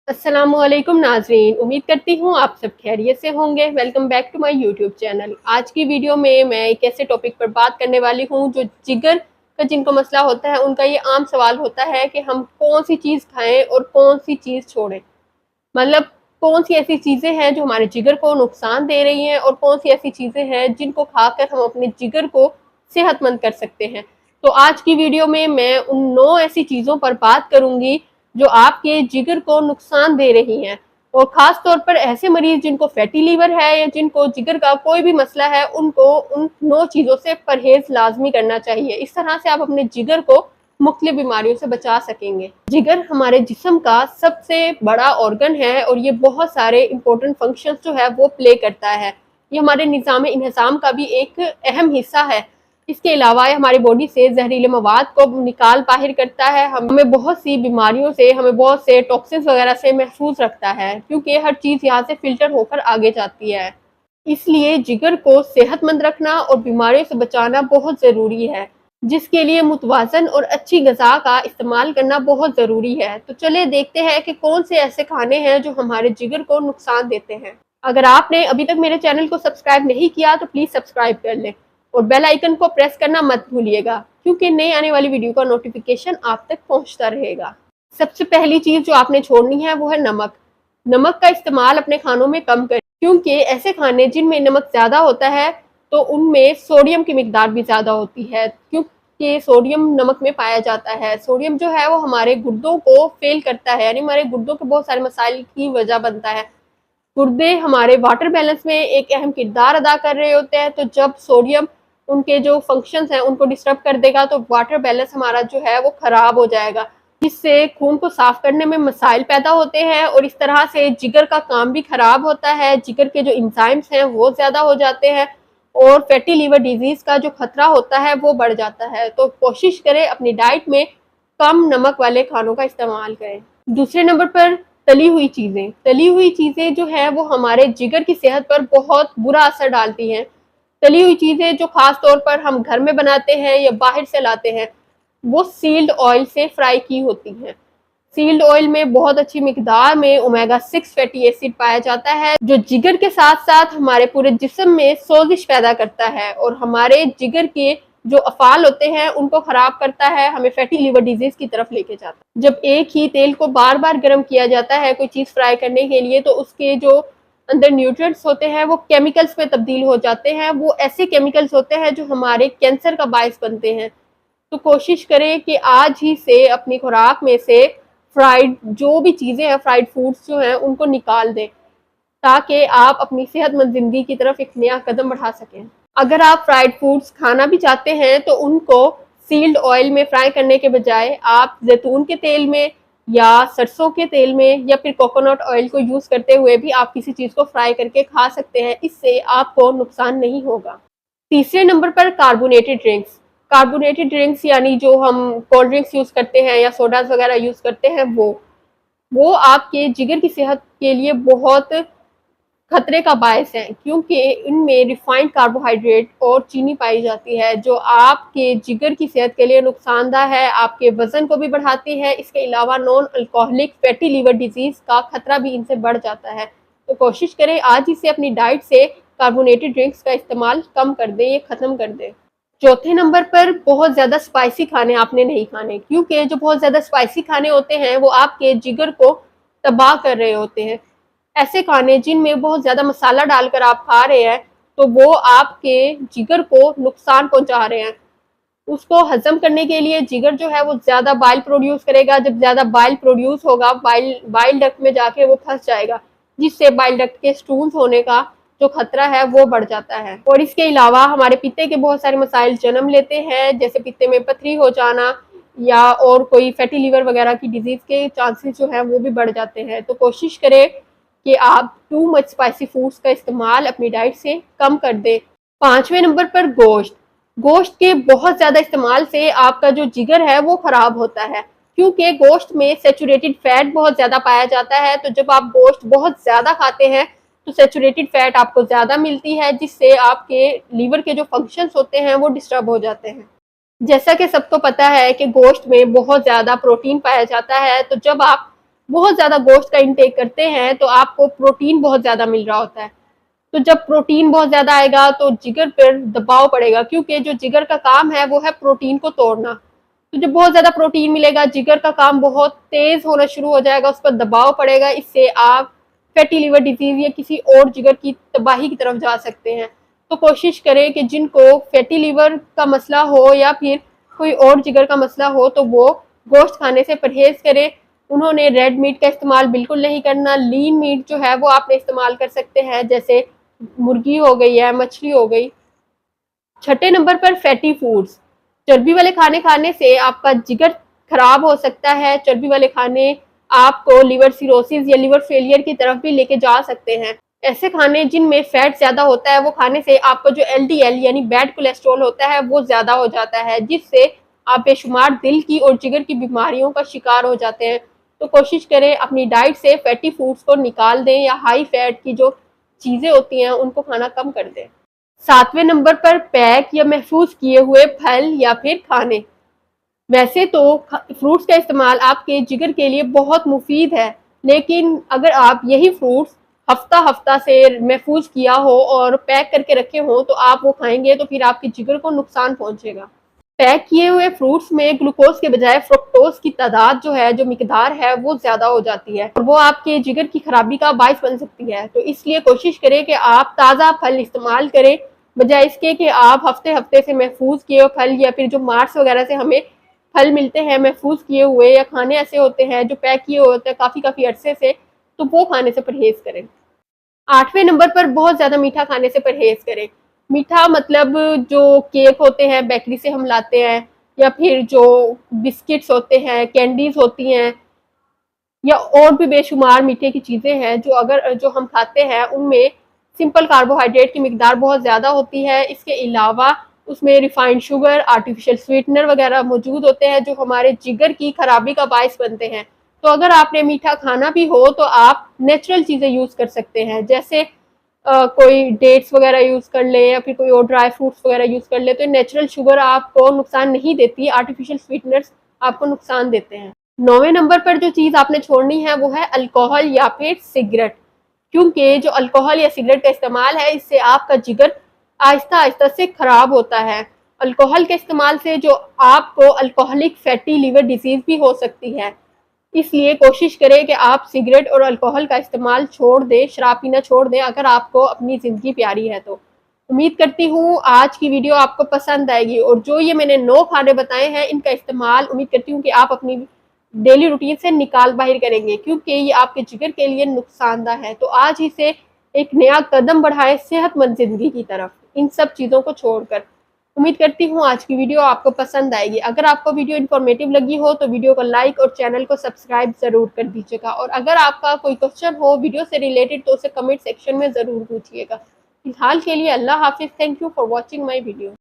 अस्सलामुअलैकुम नाजरीन, उम्मीद करती हूँ आप सब खैरियत से होंगे। Welcome back to my YouTube channel. आज की वीडियो में मैं एक ऐसे टॉपिक पर बात करने वाली हूँ जो जिगर का जिनको मसला होता है उनका ये आम सवाल होता है कि हम कौन सी चीज़ खाएं और कौन सी चीज़ छोड़ें। मतलब कौन सी ऐसी चीज़ें हैं जो हमारे जिगर को नुकसान दे रही हैं और कौन सी ऐसी चीज़ें हैं जिनको खाकर हम अपने जिगर को सेहतमंद कर सकते हैं। तो आज की वीडियो में मैं उन 9 ऐसी चीज़ों पर बात करूंगी जो आपके जिगर को नुकसान दे रही हैं, और ख़ास तौर पर ऐसे मरीज़ जिनको फैटी लीवर है या जिनको जिगर का कोई भी मसला है, उनको उन 9 चीज़ों से परहेज़ लाज़मी करना चाहिए। इस तरह से आप अपने जिगर को मुख्तलिफ बीमारियों से बचा सकेंगे। जिगर हमारे जिस्म का सबसे बड़ा ऑर्गन है और ये बहुत सारे इम्पोर्टेंट फंक्शंस जो है वो प्ले करता है। ये हमारे निज़ाम इंहज़ाम का भी एक अहम हिस्सा है। इसके अलावा ये हमारी बॉडी से जहरीले मवाद को निकाल बाहर करता है, हमें बहुत सी बीमारियों से, हमें बहुत से टॉक्सिन्स वगैरह से महफूज रखता है, क्योंकि हर चीज़ यहाँ से फिल्टर होकर आगे जाती है। इसलिए जिगर को सेहतमंद रखना और बीमारियों से बचाना बहुत ज़रूरी है, जिसके लिए मुतवाज़न और अच्छी ग़िज़ा का इस्तेमाल करना बहुत ज़रूरी है। तो चलिए देखते हैं कि कौन से ऐसे खाने हैं जो हमारे जिगर को नुकसान देते हैं। अगर आपने अभी तक मेरे चैनल को सब्सक्राइब नहीं किया तो प्लीज़ सब्सक्राइब कर लें और बेल आइकन को प्रेस करना मत भूलिएगा, क्योंकि नई आने वाली वीडियो का नोटिफिकेशन आप तक पहुंचता रहेगा। सबसे पहली चीज़ जो आपने छोड़नी है वो है नमक। नमक का इस्तेमाल अपने खानों में कम करें, क्योंकि ऐसे खाने जिनमें नमक ज़्यादा होता है तो उनमें सोडियम की मिकदार भी ज़्यादा होती है, क्योंकि सोडियम नमक में पाया जाता है। सोडियम जो है वो हमारे गुर्दों को फेल करता है, यानी हमारे गुर्दों के बहुत सारे मसाइल की वजह बनता है। गुर्दे हमारे वाटर बैलेंस में एक अहम किरदार अदा कर रहे होते हैं, तो जब सोडियम उनके जो फंक्शंस हैं उनको डिस्टर्ब कर देगा तो वाटर बैलेंस हमारा जो है वो ख़राब हो जाएगा, जिससे खून को साफ़ करने में मसाइल पैदा होते हैं और इस तरह से जिगर का काम भी ख़राब होता है। जिगर के जो एंजाइम्स हैं वो ज़्यादा हो जाते हैं और फैटी लीवर डिजीज़ का जो खतरा होता है वो बढ़ जाता है। तो कोशिश करें अपनी डाइट में कम नमक वाले खानों का इस्तेमाल करें। दूसरे नंबर पर तली हुई चीज़ें जो है वो हमारे जिगर की सेहत पर बहुत बुरा असर डालती हैं। तली हुई चीज़ें जो ख़ास तौर पर हम घर में बनाते हैं या बाहर से लाते हैं, वो सील्ड ऑयल से फ्राई की होती हैं। सील्ड ऑयल में बहुत अच्छी मिकदार में ओमेगा 6 फैटी एसिड पाया जाता है, जो जिगर के साथ साथ हमारे पूरे जिस्म में सोजिश पैदा करता है और हमारे जिगर के जो अफ़ाल होते हैं उनको ख़राब करता है, हमें फैटी लिवर डिजीज़ की तरफ लेके जाता है। जब एक ही तेल को बार बार गर्म किया जाता है कोई चीज़ फ्राई करने के लिए, तो उसके जो अंदर न्यूट्रिएंट्स होते हैं वो केमिकल्स में तब्दील हो जाते हैं। वो ऐसे केमिकल्स होते हैं जो हमारे कैंसर का बायस बनते हैं। तो कोशिश करें कि आज ही से अपनी खुराक में से फ्राइड जो भी चीज़ें हैं, फ्राइड फूड्स जो हैं उनको निकाल दें, ताकि आप अपनी सेहतमंद ज़िंदगी की तरफ एक नया कदम बढ़ा सकें। अगर आप फ्राइड फूड्स खाना भी चाहते हैं तो उनको सील्ड ऑयल में फ्राई करने के बजाय आप जैतून के तेल में या सरसों के तेल में या फिर कोकोनट ऑयल को यूज़ करते हुए भी आप किसी चीज़ को फ्राई करके खा सकते हैं। इससे आपको नुकसान नहीं होगा। तीसरे नंबर पर कार्बोनेटेड ड्रिंक्स। कार्बोनेटेड ड्रिंक्स यानी जो हम कोल्ड ड्रिंक्स यूज़ करते हैं या सोडाज वगैरह यूज़ करते हैं, वो आपके जिगर की सेहत के लिए बहुत खतरे का बायस है, क्योंकि इनमें रिफाइंड कार्बोहाइड्रेट और चीनी पाई जाती है, जो आपके जिगर की सेहत के लिए नुकसानदा है, आपके वज़न को भी बढ़ाती है। इसके अलावा non alcoholic fatty liver disease का खतरा भी इनसे बढ़ जाता है। तो कोशिश करें आज ही से अपनी डाइट से कार्बोनेटेड ड्रिंक्स का इस्तेमाल कम कर दें, ये ख़त्म कर दें। चौथे नंबर पर बहुत ज़्यादा स्पाइसी खाने आपने नहीं खाने, क्योंकि जो बहुत ज़्यादा स्पाइसी खाने होते हैं वो आपके जिगर को तबाह कर रहे होते हैं। ऐसे खाने जिनमें बहुत ज़्यादा मसाला डालकर आप खा रहे हैं, तो वो आपके जिगर को नुकसान पहुंचा रहे हैं। उसको हज़म करने के लिए जिगर जो है वो ज़्यादा बाइल प्रोड्यूस करेगा। जब ज़्यादा बाइल प्रोड्यूस होगा, बाइल डक्ट में जाके वो फंस जाएगा, जिससे बाइल डक्ट के स्टूल्स होने का जो खतरा है वो बढ़ जाता है। और इसके अलावा हमारे पित्ते के बहुत सारे मसाइल जन्म लेते हैं, जैसे पित्ते में पथरी हो जाना या और कोई फैटी लीवर वगैरह की डिजीज़ के चांसेस जो हैं वो भी बढ़ जाते हैं। तो कोशिश करें कि आप टू मच स्पाइसी फूड्स का इस्तेमाल अपनी डाइट से कम कर दें। पाँचवें नंबर पर गोश्त। गोश्त के बहुत ज़्यादा इस्तेमाल से आपका जो जिगर है वो ख़राब होता है, क्योंकि गोश्त में सैचुरेटेड फैट बहुत ज़्यादा पाया जाता है। तो जब आप गोश्त बहुत ज़्यादा खाते हैं तो सैचुरेटेड फैट आपको ज़्यादा मिलती है, जिससे आपके लीवर के जो फंक्शंस होते हैं वो डिस्टर्ब हो जाते हैं। जैसा कि सबको पता है कि गोश्त में बहुत ज़्यादा प्रोटीन पाया जाता है, तो जब आप बहुत ज़्यादा गोश्त का इंटेक करते हैं तो आपको प्रोटीन बहुत ज़्यादा मिल रहा होता है। तो जब प्रोटीन बहुत ज़्यादा आएगा तो जिगर पर दबाव पड़ेगा, क्योंकि जो जिगर का काम है वो है प्रोटीन को तोड़ना। तो जब बहुत ज़्यादा प्रोटीन मिलेगा, जिगर का काम बहुत तेज़ होना शुरू हो जाएगा, उस पर दबाव पड़ेगा, इससे आप फैटी लिवर डिजीज़ या किसी और जिगर की तबाही की तरफ जा सकते हैं। तो कोशिश करें कि जिनको फैटी लिवर का मसला हो या फिर कोई और जिगर का मसला हो तो वो गोश्त खाने से परहेज़ करें। उन्होंने रेड मीट का इस्तेमाल बिल्कुल नहीं करना। लीन मीट जो है वो आपने इस्तेमाल कर सकते हैं, जैसे मुर्गी हो गई है, मछली हो गई। छठे नंबर पर फैटी फूड्स। चर्बी वाले खाने खाने से आपका जिगर खराब हो सकता है। चर्बी वाले खाने आपको लिवर सिरोसिस या लिवर फेलियर की तरफ भी लेके जा सकते हैं। ऐसे खाने जिनमें फैट ज्यादा होता है वो खाने से आपका जो LDL यानी बैड कोलेस्ट्रॉल होता है वो ज्यादा हो जाता है, जिससे आप बेशुमार दिल की और जिगर की बीमारियों का शिकार हो जाते हैं। तो कोशिश करें अपनी डाइट से फैटी फूड्स को निकाल दें या हाई फैट की जो चीजें होती हैं उनको खाना कम कर दें। सातवें नंबर पर पैक या महफूज किए हुए फल या फिर खाने। वैसे तो फ्रूट्स का इस्तेमाल आपके जिगर के लिए बहुत मुफीद है, लेकिन अगर आप यही फ्रूट्स हफ्ता हफ्ता से महफूज किया हो और पैक करके रखे हो तो आप वो खाएंगे तो फिर आपके जिगर को नुकसान पहुंचेगा। पैक किए हुए फ्रूट्स में ग्लूकोज के बजाय फ्रुक्टोज की तादाद जो है, जो मिकदार है वो ज्यादा हो जाती है और वो आपके जिगर की खराबी का बायस बन सकती है। तो इसलिए कोशिश करें कि आप ताज़ा फल इस्तेमाल करें, बजाय इसके कि आप हफ्ते हफ्ते से महफूज किए हुए फल या फिर जो मार्ट्स वगैरह से हमें फल मिलते हैं महफूज किए हुए, या खाने ऐसे होते हैं जो पैक किए हुए होते हैं काफ़ी अरसे से, तो वो खाने से परहेज़ करें। आठवें नंबर पर बहुत ज़्यादा मीठा खाने से परहेज़ करें। मीठा मतलब जो केक होते हैं बेकरी से हम लाते हैं, या फिर जो बिस्किट्स होते हैं, कैंडीज़ होती हैं, या और भी बेशुमार मीठे की चीज़ें हैं जो हम खाते हैं उनमें सिंपल कार्बोहाइड्रेट की मिकदार बहुत ज़्यादा होती है। इसके अलावा उसमें रिफाइंड शुगर, आर्टिफिशियल स्वीटनर वगैरह मौजूद होते हैं जो हमारे जिगर की खराबी का बायस बनते हैं। तो अगर आपने मीठा खाना भी हो तो आप नेचुरल चीज़ें यूज़ कर सकते हैं, जैसे कोई डेट्स वगैरह यूज़ कर ले या फिर कोई और ड्राई फ्रूट्स वगैरह यूज़ कर ले। तो नेचुरल शुगर आपको नुकसान नहीं देती, आर्टिफिशियल स्वीटनर्स आपको नुकसान देते हैं। 9वें नंबर पर जो चीज़ आपने छोड़नी है वो है अल्कोहल या फिर सिगरेट, क्योंकि जो अल्कोहल या सिगरेट का इस्तेमाल है इससे आपका जिगर आहिस्ता आहिस्ता से खराब होता है। अल्कोहल के इस्तेमाल से जो आपको अल्कोहलिक फैटी लिवर डिजीज़ भी हो सकती है। इसलिए कोशिश करें कि आप सिगरेट और अल्कोहल का इस्तेमाल छोड़ दें, शराब पीना छोड़ दें अगर आपको अपनी ज़िंदगी प्यारी है तो। उम्मीद करती हूँ आज की वीडियो आपको पसंद आएगी, और जो ये मैंने 9 खाने बताए हैं इनका इस्तेमाल उम्मीद करती हूँ कि आप अपनी डेली रूटीन से निकाल बाहर करेंगे, क्योंकि ये आपके जिगर के लिए नुकसानदायक है। तो आज ही से एक नया कदम बढ़ाएं सेहतमंद ज़िंदगी की तरफ, इन सब चीज़ों को छोड़कर। उम्मीद करती हूँ आज की वीडियो आपको पसंद आएगी। अगर आपको वीडियो इन्फॉर्मेटिव लगी हो तो वीडियो को लाइक और चैनल को सब्सक्राइब ज़रूर कर दीजिएगा, और अगर आपका कोई क्वेश्चन हो वीडियो से रिलेटेड तो उसे कमेंट सेक्शन में ज़रूर पूछिएगा। फिलहाल के लिए अल्लाह हाफिज़। Thank you for watching my video.